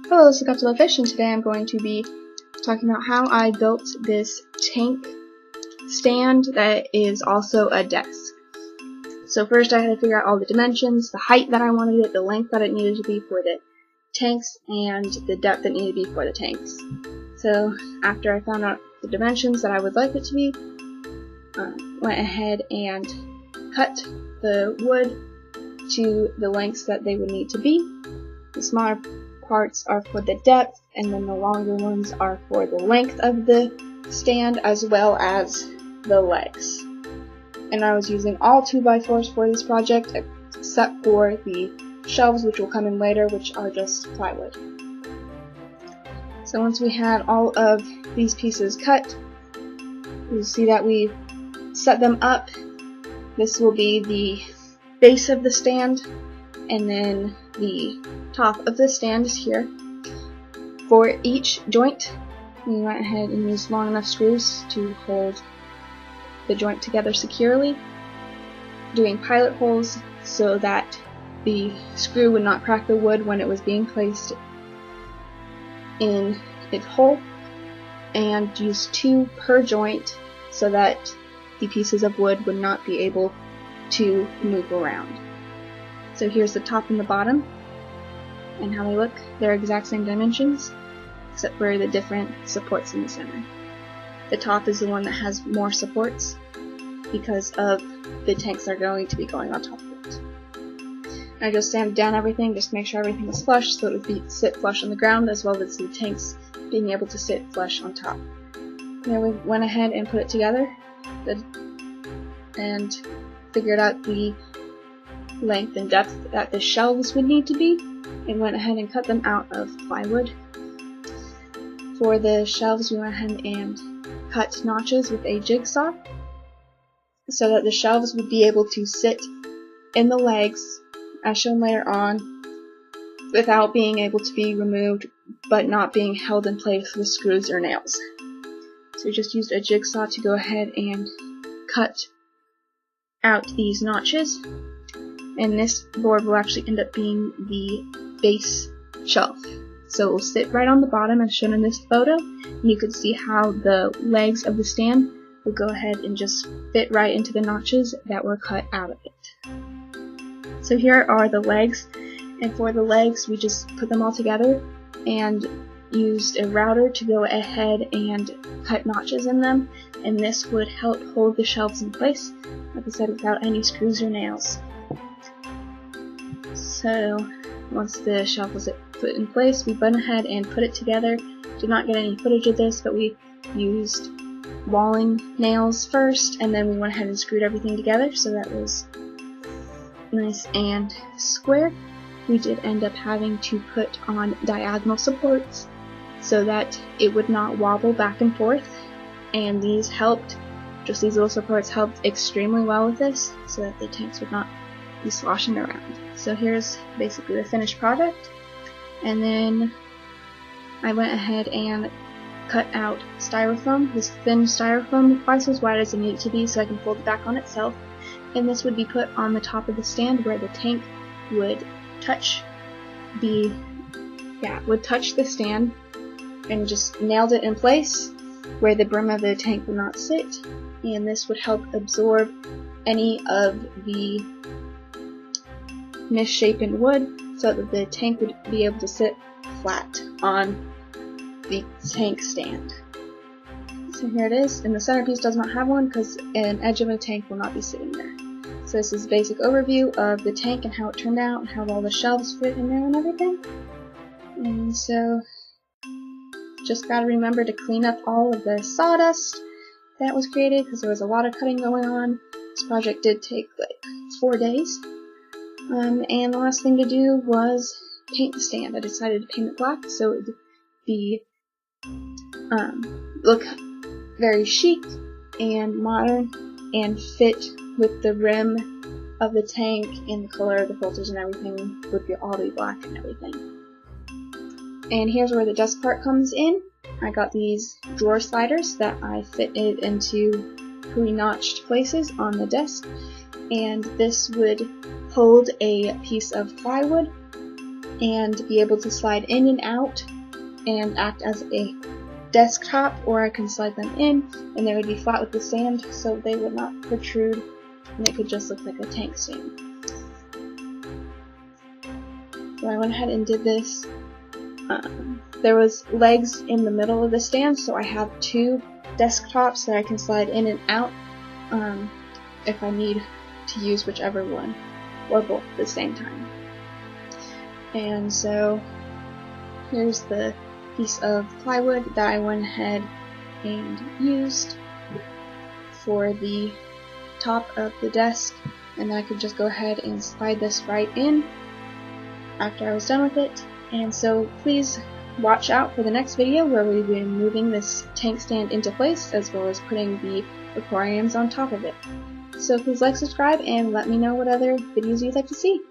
Hello, this is Aquarium Fish, and today I'm going to be talking about how I built this tank stand that is also a desk. So first I had to figure out all the dimensions, the height that I wanted it, the length that it needed to be for the tanks, and the depth that needed to be for the tanks. So after I found out the dimensions that I would like it to be, went ahead and cut the wood to the lengths that they would need to be. The smaller parts are for the depth, and then the longer ones are for the length of the stand as well as the legs. And I was using all 2x4s for this project except for the shelves, which will come in later, which are just plywood. So once we had all of these pieces cut, you'll see that we set them up. This will be the base of the stand, and then the top of the stand is here. For each joint, we went ahead and used long enough screws to hold the joint together securely, doing pilot holes so that the screw would not crack the wood when it was being placed in its hole, and used 2 per joint so that the pieces of wood would not be able to move around. So here's the top and the bottom, and how they look. They're exact same dimensions, except for the different supports in the center. The top is the one that has more supports because of the tanks that are going to be going on top of it. I just sanded down everything just to make sure everything was flush, so it would sit flush on the ground, as well as the tanks being able to sit flush on top. Then we went ahead and put it together and figured out the length and depth that the shelves would need to be, and went ahead and cut them out of plywood. For the shelves, we went ahead and cut notches with a jigsaw so that the shelves would be able to sit in the legs, as shown later on, without being able to be removed but not being held in place with screws or nails. So we just used a jigsaw to go ahead and cut out these notches, and this board will actually end up being the base shelf. So it will sit right on the bottom as shown in this photo, and you can see how the legs of the stand will go ahead and just fit right into the notches that were cut out of it. So here are the legs, and for the legs we just put them all together and used a router to go ahead and cut notches in them, and this would help hold the shelves in place, like I said, without any screws or nails. So once the shelf was put in place, we went ahead and put it together. Did not get any footage of this, but we used walling nails first, and then we went ahead and screwed everything together so that was nice and square. We did end up having to put on diagonal supports so that it would not wobble back and forth, and these helped, just these little supports helped extremely well with this so that the tanks would not be sloshing around. So here's basically the finished product, and then I went ahead and cut out styrofoam, this thin styrofoam, twice as wide as it needed to be so I can fold it back on itself, and this would be put on the top of the stand where the tank would touch the stand, and just nailed it in place where the brim of the tank would not sit, and this would help absorb any of the misshapen wood so that the tank would be able to sit flat on the tank stand. So here it is, and the centerpiece does not have one because an edge of a tank will not be sitting there. So this is a basic overview of the tank and how it turned out and how all the shelves fit in there and everything. And so just gotta remember to clean up all of the sawdust that was created because there was a lot of cutting going on. This project did take like 4 days. And the last thing to do was paint the stand. I decided to paint it black so it would be look very chic and modern and fit with the rim of the tank, and the color of the filters and everything would be all black and everything. And here's where the desk part comes in. I got these drawer sliders that I fitted into pre-notched places on the desk, and this would hold a piece of plywood and be able to slide in and out and act as a desktop, or I can slide them in and they would be flat with the sand so they would not protrude and it could just look like a tank stand. So I went ahead and did this. There was legs in the middle of the stand, so I have two desktops that I can slide in and out if I need to use whichever one or both at the same time. And so here's the piece of plywood that I went ahead and used for the top of the desk, and then I could just go ahead and slide this right in after I was done with it. And so please watch out for the next video where we'll be moving this tank stand into place as well as putting the aquariums on top of it. So please like, subscribe, and let me know what other videos you'd like to see.